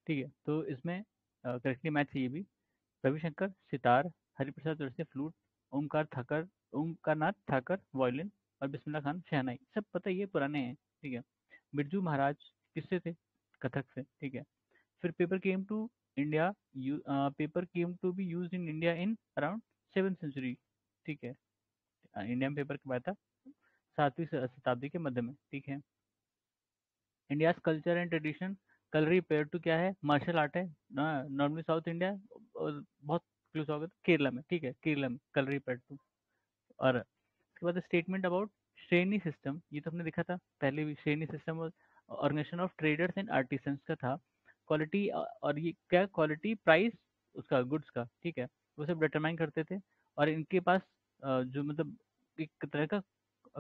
ठीक है, तो इसमें करेक्टली मैच है ये भी। रविशंकर सितार, हरिप्रसाद चौरसिया फ्लूट, ओमकार नाथ ठाकर वायलिन, और बिस्मिल्लाह खान शहनाई। सब पता है, ये पुराने हैं। ठीक है। बिरजू महाराज किससे थे? कथक से। ठीक है। फिर paper came to be use in India in around 7th century। ठीक है। इंडिया में पेपर कब आया था? 7वीं शताब्दी के मध्य में। ठीक है। India's culture and tradition, Kalaripayattu क्या है? मार्शल आर्ट है। नॉर्मली साउथ इंडिया, और बहुत क्लोज हो गया तो केरला में। ठीक है, केरला में कलरी पेयर टू। और उसके बाद स्टेटमेंट अबाउट श्रेणी सिस्टम, ये तो हमने देखा था पहले भी। श्रेणी system organisation of traders and artisans का था। क्वालिटी, और ये क्या, क्वालिटी प्राइस उसका गुड्स का। ठीक है, वो सब डिटरमाइन करते थे। और इनके पास जो मतलब एक तरह का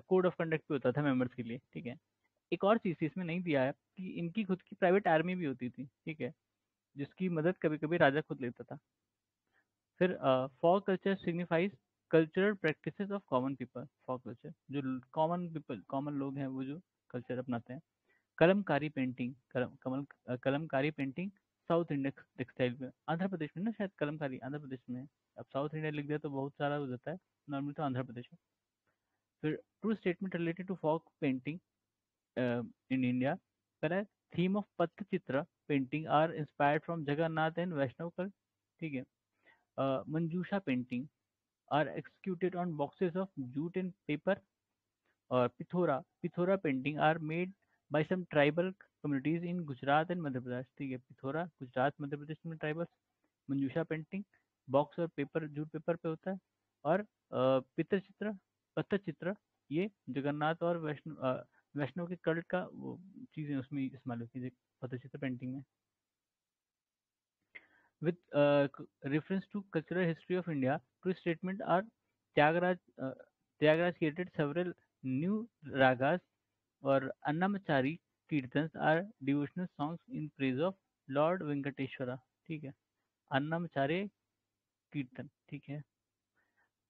कोड ऑफ कंडक्ट भी होता था मेंबर्स के लिए। ठीक है। एक और चीज़ इसमें नहीं दिया है कि इनकी खुद की प्राइवेट आर्मी भी होती थी। ठीक है, जिसकी मदद कभी कभी राजा खुद लेता था। फिर folk culture signifies cultural practices of common people. Folk culture, जो कॉमन पीपल, कॉमन लोग हैं, वो जो कल्चर अपनाते हैं। Kalamkari painting, Kalamkari painting South India textile में, आंध्र प्रदेश में ना शायद। कलमकारी आंध्र प्रदेश में है। अब साउथ इंडिया लिख दिया तो बहुत सारा हो जाता है। नॉर्मली तो आंध्र प्रदेश है। फिर true statement related to folk painting in India, करा है। Theme of Pattachitra painting are inspired from Jagannath and Vaishnav cult. ठीक है। Manjusha painting are executed on boxes of jute and paper. और Pithora Pithora painting are made by some tribal communities in Gujarat and Madhya Pradesh. ठीक है, पिथोरा गुजरात मध्य प्रदेश में tribals. Manjusha painting box और paper, jute paper पे होता है। और पितरचित्र पत्थरचित्र, ये जगन्नाथ और वैष्णव के कल्ट का वो चीज़ें उसमें इस्तेमाल होती है पत्थरचित्र पेंटिंग में। With reference to cultural history of India, two statements are Tyagaraja, Tyagaraja created several new ragas, or Annamachari Kirtans are devotional songs in praise of Lord Venkateshwara। ठीक है, अन्नमचारे कीर्तन। ठीक है।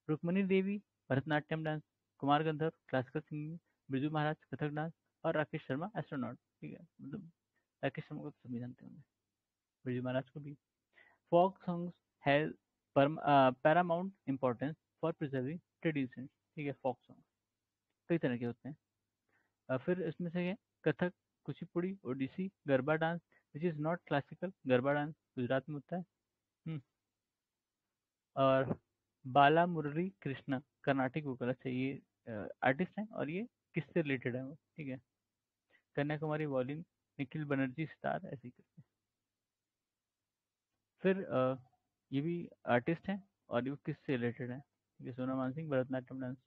रुक्मणी देवी Bharatanatyam dance, Kumar Gandharva classical singing, Birju Maharaj Kathak dance, और Rakesh Sharma astronaut. ठीक है, मतलब राकेश शर्मा को तो सभी जानते होंगे, बिरजू महाराज को भी। Folk songs have paramount importance for preserving traditions। ठीक है, फोक सॉन्ग कई तरह के होते हैं। फिर इसमें से है Kathak, Kuchipudi, Odissi, Garba dance which is not classical. Garba dance Gujarat में होता है। हम्म, और बाला मुरली कृष्णा कर्नाटिक वोकल। अच्छा, ये आर्टिस्ट हैं, और ये किससे रिलेटेड है वो? ठीक है, कन्याकुमारी वॉलिन, निखिल बनर्जी सितार, ऐसे ही करके। फिर ये भी आर्टिस्ट हैं, और ये किससे रिलेटेड है? ये सोनम मानसिंह भरतनाट्यम डांस।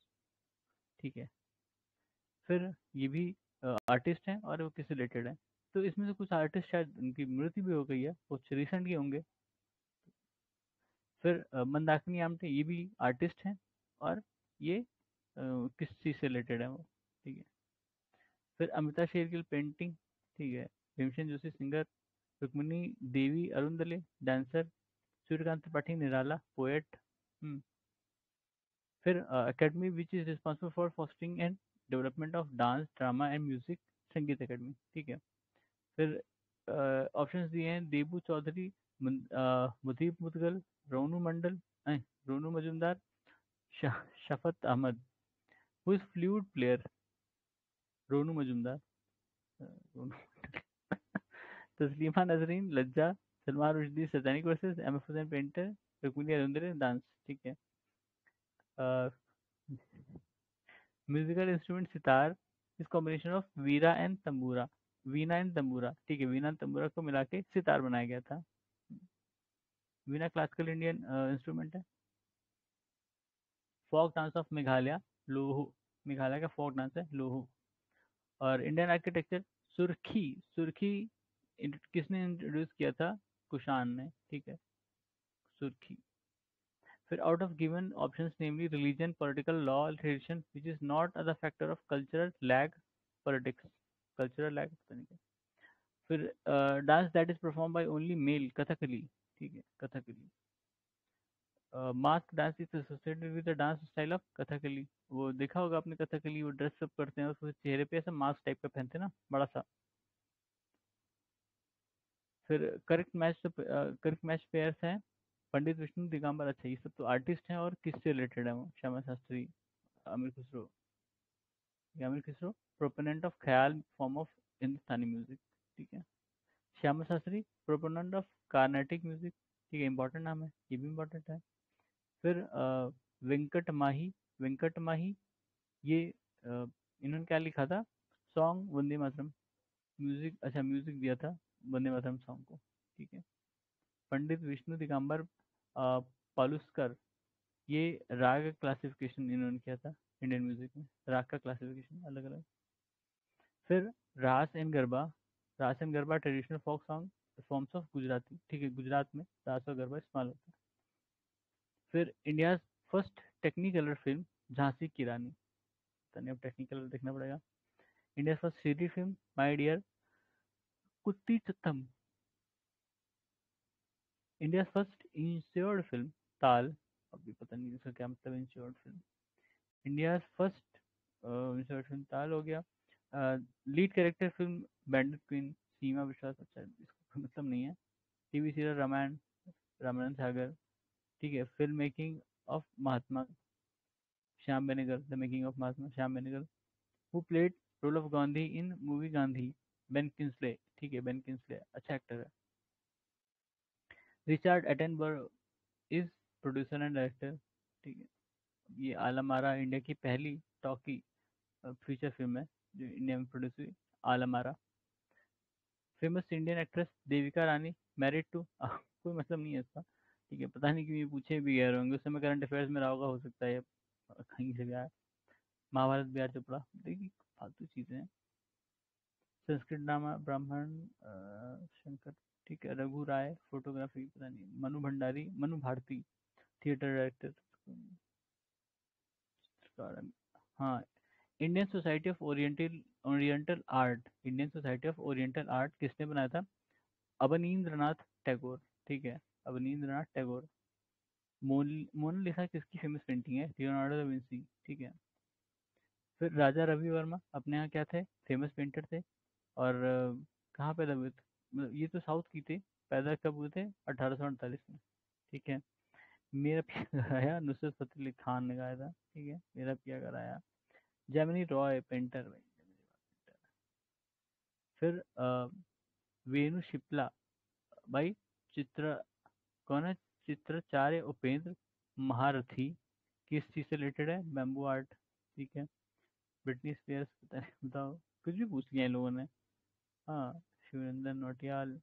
ठीक है। फिर ये भी आर्टिस्ट हैं, और वो किससे रिलेटेड है? तो इसमें से कुछ आर्टिस्ट शायद उनकी मृत्यु भी हो गई है, कुछ रिसेंट ही होंगे। फिर मंदाकिनी आमटे, ये भी आर्टिस्ट हैं, और ये किस चीज़ से रिलेटेड है वो? ठीक है। फिर अमिता शेरगिल पेंटिंग। ठीक है। Bhimsen Joshi singer, Rukmini Devi Arundale dancer, Suryakant Tripathi Nirala poet. फिर academy which is responsible for fostering and development of dance drama and music, Sangeet academy. ठीक है। फिर ऑप्शंस दिए हैं Debu Chaudhuri, Mudip Mudgal, Ronu Mandal, Ronu Majumdar, Shafaat Ahmed. Who is flute player? Ronu Majumdar. Ronu Taslima Nasreen Lajja, Salman Rushdie satanic verses, M F Hussain painter, Rukmini Arundale dance. ठीक है। Musical instrument sitar is combination of veena and tambura. Veena and tambura. ठीक है, वीणा and तंबूरा को मिला के सितार बनाया गया था। वीणा क्लासिकल इंडियन इंस्ट्रूमेंट है। फोक डांस ऑफ मेघालय, लोहू। मेघालय का फोक डांस है लोहू। और इंडियन आर्किटेक्चर, सुर्खी। सुर्खी किसने इंट्रोड्यूस किया था? कुषाण ने। ठीक है, सुर्खी। फिर out of given options namely religion, political, law, tradition which is not a factor of cultural lag, politics. Cultural lag पता नहीं क्या। फिर dance that is perform by only mail, Kathakali. ठीक है, Kathakali. Mask dance is associated with the dance style of Kathakali. वो देखा होगा आपने कथकली, वो ड्रेस अप करते हैं, उसको चेहरे पे ऐसा मास्क टाइप का पहनते हैं ना, बड़ा सा। फिर करेक्ट मैच पेयर्स हैं पंडित विष्णु दिगंबर। अच्छा, ये सब तो आर्टिस्ट हैं, और किससे रिलेटेड है वो? श्यामा शास्त्री, अमीर खुसरो। ये अमीर खुसरो प्रोपोनेंट ऑफ ख्याल फॉर्म ऑफ हिंदुस्तानी म्यूजिक। ठीक है। Shyama Shastri proponent of Carnatic music. ठीक है, इंपॉर्टेंट नाम है, ये भी इंपॉर्टेंट है। फिर वेंकट माही। वेंकट माही, ये इन्होंने क्या लिखा था? सॉन्ग वंदे मातरम। म्यूजिक, अच्छा म्यूजिक दिया था वंदे मातरम सॉन्ग को। ठीक है। पंडित विष्णु दिगंबर पालुस्कर, ये राग क्लासिफिकेशन इन्होंने किया था इंडियन म्यूजिक में, राग का क्लासिफिकेशन अलग अलग। फिर रास and Garba. Raas and Garba traditional folk song forms of Gujarati. ठीक है, गुजरात में रास और गरबा इस्तेमाल होता है। फिर India first Technicolor film Jhansi ki Rani. पता नहीं, अब टेक्निकलर देखना पड़ेगा। इंडिया फर्स्ट सीरी film my dear Kuttichathan. India first insured film Taal. अभी पता नहीं इसका क्या मतलब, insured film. India first insured film Taal हो गया। Lead character film bandit queen Seema Biswas. अच्छा, इसका कोई मतलब नहीं है। TV serial Ramayan, Ramayan Sagar. ठीक है। Film making of Mahatma Shyam Benegal, the making of Mahatma Shyam Benegal, who played role of Gandhi in movie Gandhi, Ben Kingsley. ठीक है, बेन किंसले अच्छा एक्टर है। Richard Attenborough is producer and director. ठीक है। ये आलमारा इंडिया की पहली टॉकी फीचर फिल्म है जो इंडिया में प्रोड्यूस हुई, आलमारा। Famous Indian actress Devika Rani married to कोई मतलब नहीं है इसका। ठीक है, पता नहीं क्यों ये पूछे भी गए होंगे, उस समय करंट अफेयर्स में रहा होगा, हो सकता है ये कहीं से भी आया। महाभारत बी आर चोपड़ा, देखिए फालतू चीजें हैं। संस्कृत ड्रामा ब्राह्मण शंकर। ठीक है। रघु राय फोटोग्राफी, पता नहीं। Manu Bhandari, Manu Bharati theatre director. हाँ। Indian society of oriental oriental art, Indian society of oriental art किसने बनाया था? अवनींद्रनाथ टैगोर। ठीक है, अवनींद्रनाथ टैगोर। मोनालिसा किसकी फेमस पेंटिंग है? Leonardo da Vinci. ठीक है। फिर राजा रवि वर्मा अपने यहाँ क्या थे? फेमस पेंटर थे। और कहाँ पैदा हुए थे? मतलब ये तो साउथ की थे। पैदा कब हुए थे? 1848 में। ठीक है। मेरा पिया कराया नुसरत फतेह अली खान ने गाया था। ठीक है, मेरा पिया कराया। जैमिनी रॉय पेंटर भाई, फिर वेणु शिप्ला भाई। चित्र कौन है? चित्राचार्य उपेंद्र महारथी किस चीज से रिलेटेड है? Bamboo art. ठीक है। ब्रिटनी स्पीयर्स, पता नहीं, बताओ। कुछ भी पूछ लिया इन लोगों ने। हाँ। शिवरंजन नौटियाल।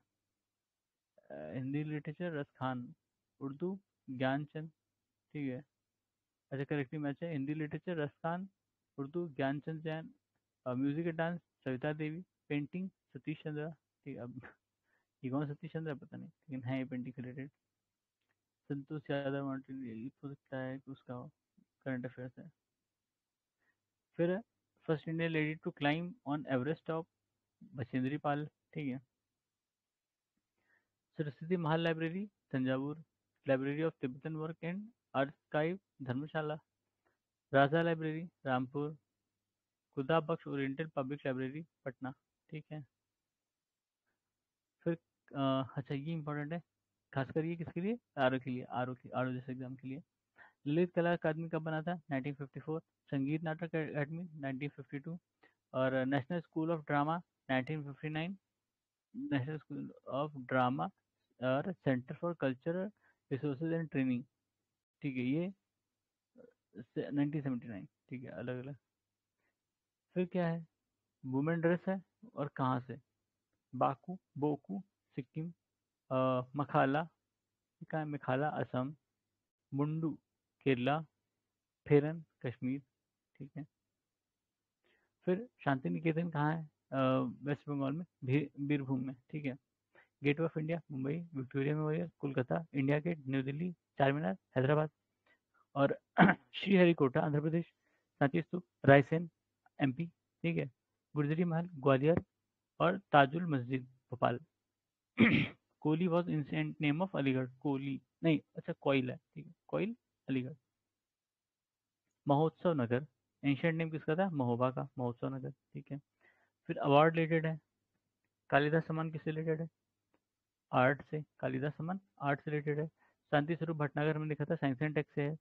हिंदी लिटरेचर रस खान। उर्दू ज्ञानचंद। ठीक है। अच्छा, करेक्टली मैच है। Hindi literature Ras Khan, Urdu Gyanchand Jain, music and dance Savita Devi, painting Satish Chandra. ठीक है, अब ये कौन सतीश चंद्र है पता नहीं, लेकिन है ये painting related. Santosh Yadav Martin, ये हो सकता है कि उसका करंट अफेयर्स है। फिर first Indian lady to climb on Everest top, Bachendri Pal. ठीक है। Saraswati Mahal library Thanjavur, library of Tibetan work and archive Dharamshala, Raja library Rampur, Khuda Bakhsh oriental public library Patna. ठीक है। फिर अच्छा, ये इंपॉर्टेंट है, खासकर ये किसके लिए? आर के लिए, आर जैसे एग्जाम के लिए। ललित कला अकादमी कब बना था? 1954। संगीत नाटक अकादमी 1952। और national school of drama 1959। National school of drama और centre for cultural resources and training. ठीक है, ये 1979। ठीक है, अलग अलग। फिर क्या है? वुमेन ड्रेस है, और कहाँ से? बाकू, बोकू सिक्किम, मखाला, ये कहाँ है? मेखाला असम, मुंडू केरला, फेरन कश्मीर। ठीक है। फिर शांति निकेतन कहाँ है? वेस्ट बंगाल में, बीरभूम में। ठीक है। Gate of India Mumbai, Victoria memorial Kolkata, India gate new Delhi, Char Minar Hyderabad, और श्रीहरिकोटा आंध्र प्रदेश, सांची स्तूप रायसेन एमपी। ठीक है। गुर्जरी महल ग्वालियर, और Tajul Masjid Bhopal. Kohli was ancient name of Aligarh, Kohli नहीं, अच्छा कोयल है। ठीक है, कोयल अलीगढ़। महोत्सव नगर एंशियंट नेम किसका था? महोबा का, महोत्सव नगर। ठीक है। फिर अवार्ड रिलेटेड है, कालिदास सम्मान किससे रिलेटेड है? आर्ट से कालिदास सम्मान आर्ट से रिलेटेड है। शांति स्वरूप भटनागर में लिखा था साइंस एंड टेक से है।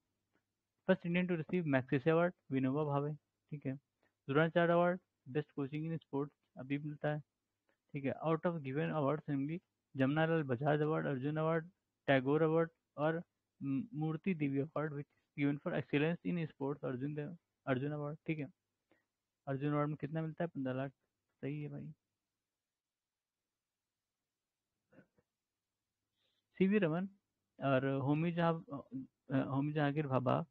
First Indian to receive Magsaysay award Vinoba Bhave, ठीक है। Dronacharya award best coaching in sports अभी मिलता है, ठीक है। आउट ऑफ गिवन अवार्ड्स निम्नलिखित Jamnalal Bajaj award, Arjun award, Tagore award और Murti Devi award which given for excellence in sports, Arjun award, ठीक है। अर्जुन अवार्ड में कितना मिलता है? 15 लाख। सही है भाई। सीवी रमन और Homi Jahangir Bhabha,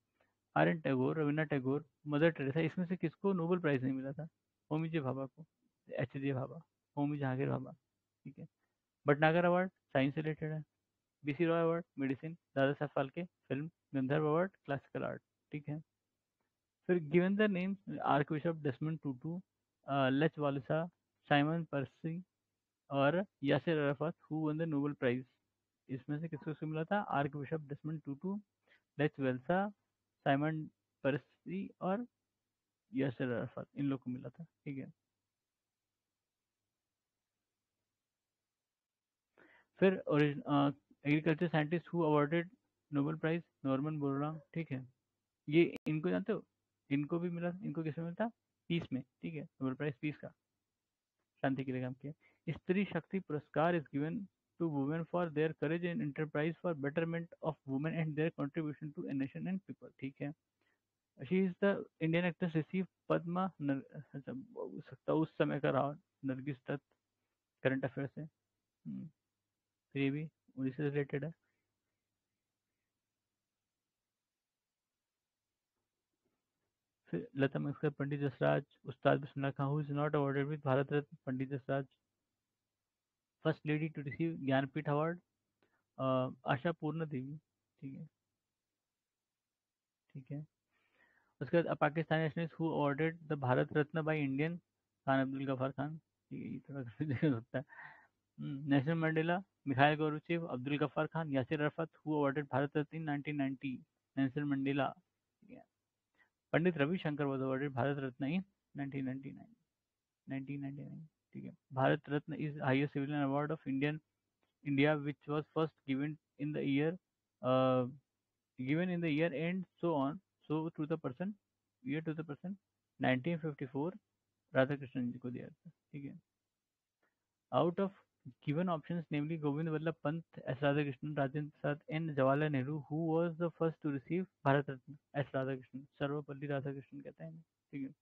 R N Tagore, Rabindranath Tagore, Mother Teresa, इसमें से किसको नोबेल प्राइज नहीं मिला था? होमी जे भाभा को, एच जे भाभा, होमी जहांगीर भाभा, ठीक है। भटनागर अवार्ड साइंस से रिलेटेड है। BC Roy award medicine, Dada Saheb Phalke film, Gandharva award classical art, ठीक है। फिर given the name archbishop Desmond Tutu, Lech Walesa, Simon Peres और Yasser Arafat who won the Nobel prize, इसमें से किसको किसको मिला था? Archbishop Desmond Tutu, Lech Walesa, Simon Peres और यासिर अराफत, इन लोग को मिला था, ठीक है। फिर agriculture scientist who awarded Nobel prize, Norman Borlaug, ठीक है। ये इनको जानते हो? इनको भी मिला, इनको किसमें मिलता? पीस में, ठीक है, नोबेल प्राइज पीस का, शांति के लिए काम किया। Stree Shakti Puraskar is given to women for their courage and enterprise for betterment of women and their contribution to a nation and people, ठीक है। She is the Indian actress receive Padma अच्छा, हो सकता है उस समय का रहा, नरगिस दत्त, करंट अफेयर से। फिर ये भी उन्हीं से रिलेटेड है। फिर Lata Mangeshkar, Pandit Jasraj, Ustad Bismillah Khan who is not awarded with Bharat Ratna, Pandit Jasraj. First lady to receive Jnanpith award, Asha Purna Devi, ठीक है, ठीक है। उसके बाद Pakistani nationalist who awarded the Bharat Ratna by Indian, Khan Abdul Ghaffar Khan, ठीक है, ये थोड़ा confusing होता है। Nelson Mandela, Mikhail Gorbachev, Abdul Ghaffar Khan, Yasser Arafat who awarded Bharat Ratna in 1990, Nelson Mandela, ठीक है। Pandit Ravishankar was awarded Bharat Ratna in 1999, 1999, ठीक है। Bharat Ratna is highest civilian award of India which was first uh, given in the year and so on, so to the person, year to the person, 1954 Radha Krishnan ji को दिया था, ठीक है। Out of given options namely Govind Vallabh Pant, S Radha Krishnan, Rajendra Prasad and Jawaharlal Nehru who was the first to receive Bharat Ratna, S Radha Krishnan, Sarvepalli Radha Krishnan कहते हैं, ठीक है।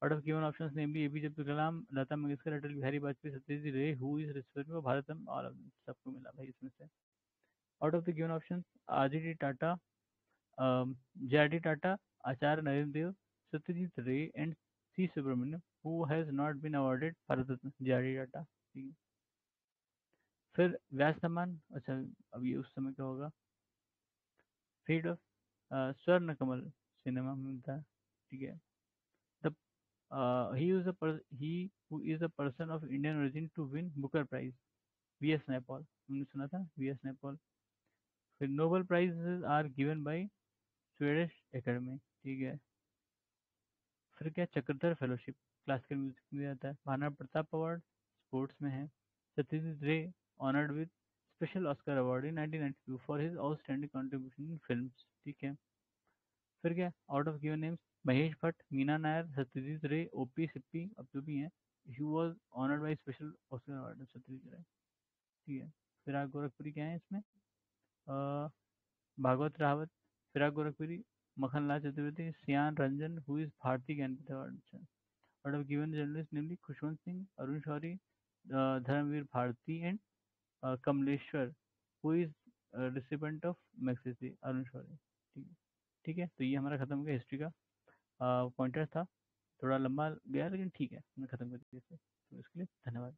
Out of given options namely APJ Abdul Kalam, Lata Mangeshkar, Atal Bihari Vajpayee, Satyajit Ray who is respected for Bharat Ratna, और सबको मिला भाई इसमें से। Out of the given options RD Tata, JRD. Tata, Acharya Narendra Dev, Satyajit Ray and C Subramaniam who has not been awarded Bharat Ratna, JRD. Tata, ठीक है। फिर व्यास सम्मान, अच्छा, अब ये उस समय का होगा। फेट ऑफ स्वर्ण कमल सिनेमा में मिलता है, ठीक है। The he who is the person of Indian origin to win Booker prize, V S Naipaul, हमने सुना था वी एस नैपॉल। फिर Nobel prize are given by Swedish academy, ठीक है। फिर क्या चक्रधर फेलोशिप क्लासिकल म्यूजिक में आता है। महाराणा प्रताप अवार्ड स्पोर्ट्स में है। सत्यजीत रे honoured with special Oscar award in 1992 for his outstanding contribution in films, ठीक है। फिर क्या out of given names Mahesh Bhatt, Meena Nair, Satyajit रे, ओपी सिप्पी, अब जो भी हैं, he was honoured by special Oscar award, Satyajit रे, ठीक है। फिराक गोरखपुरी क्या है इसमें? Bhagavat Rawat, Firaq Gorakhpuri, Makhanlal Chaturvedi, Siyan Ranjan who is Bharatiya Jnanpith award. Out of given journalists namely Khushwant Singh, Arun Shourie, Dharamvir Bharati and Kamleshwar who is recipient of Magsaysay, Arun Shourie, ठीक है। ठीक है, तो ये हमारा खत्म हो गया हिस्ट्री का पॉइंटर था, थोड़ा लंबा गया लेकिन ठीक है, हमने खत्म कर दिया इसे, तो इसके लिए धन्यवाद।